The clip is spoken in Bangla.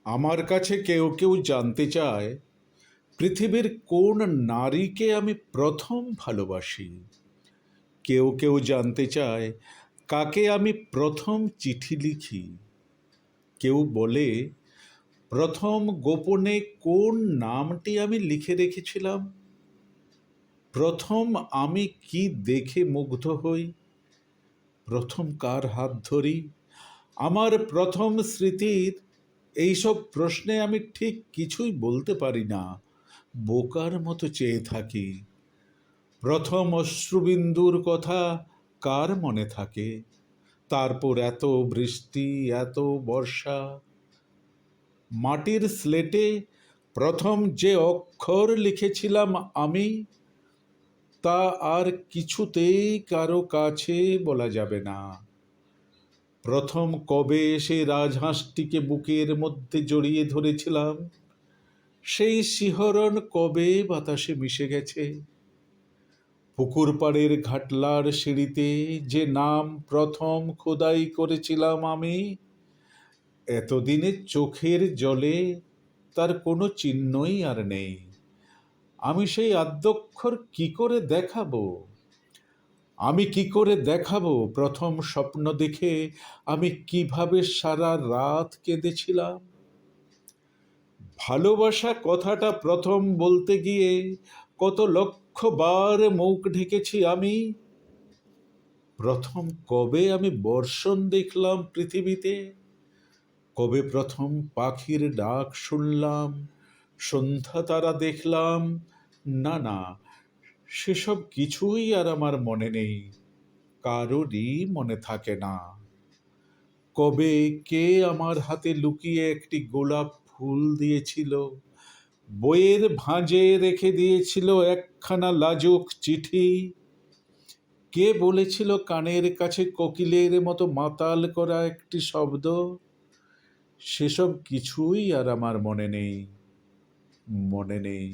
আমার কাছে কেউ কেউ জানতে চায় পৃথিবীর কোন নারীকে আমি প্রথম ভালোবাসি। কেউ কেউ জানতে চায় কাকে আমি প্রথম চিঠি লিখি। কেউ বলে প্রথম গোপনে কোন নামটি আমি লিখে রেখেছিলাম। প্রথম আমি কি দেখে মুগ্ধ হই, প্রথম কার হাত ধরি। আমার প্রথম স্মৃতির এইসব প্রশ্নে আমি ঠিক কিছুই বলতে পারি না, বোকার মতো চেয়ে থাকি। প্রথম অশ্রুবিন্দুর কথা কার মনে থাকে, তারপর এত বৃষ্টি, এত বর্ষা। মাটির স্লেটে প্রথম যে অক্ষর লিখেছিলাম আমি, তা আর কিছুতেই কারো কাছে বলা যাবে না। প্রথম কবে সে রাজহাঁসটিকে বুকের মধ্যে জড়িয়ে ধরেছিলাম, সেই শিহরণ কবে বাতাসে মিশে গেছে। পুকুর পাড়ের ঘাটলার সিঁড়িতে যে নাম প্রথম খোদাই করেছিলাম আমি, এতদিনে চোখের জলে তার কোনো চিহ্নই আর নেই। আমি সেই আদ্যক্ষর কি করে দেখাবো? আমি কি করে দেখাবো প্রথম স্বপ্ন দেখে আমি কিভাবে সারা রাত কেঁদেছিলাম? ভালোবাসা কথাটা প্রথম বলতে গিয়ে কত লক্ষবার মুখ ঢেকেছি আমি। প্রথম কবে আমি বর্ষণ দেখলাম পৃথিবীতে, কবে প্রথম পাখির ডাক শুনলাম, সন্ধ্যা তারা দেখলাম, না না, সেসব কিছুই আর আমার মনে নেই, কারোরই মনে থাকে না। কবে কে আমার হাতে লুকিয়ে একটি গোলাপ ফুল দিয়েছিল, বইয়ের ভাঁজে রেখে দিয়েছিল একখানা লাজুক চিঠি, কে বলেছিল কানের কাছে কোকিলের মতো মাতাল করা একটি শব্দ, সেসব কিছুই আর আমার মনে নেই, মনে নেই।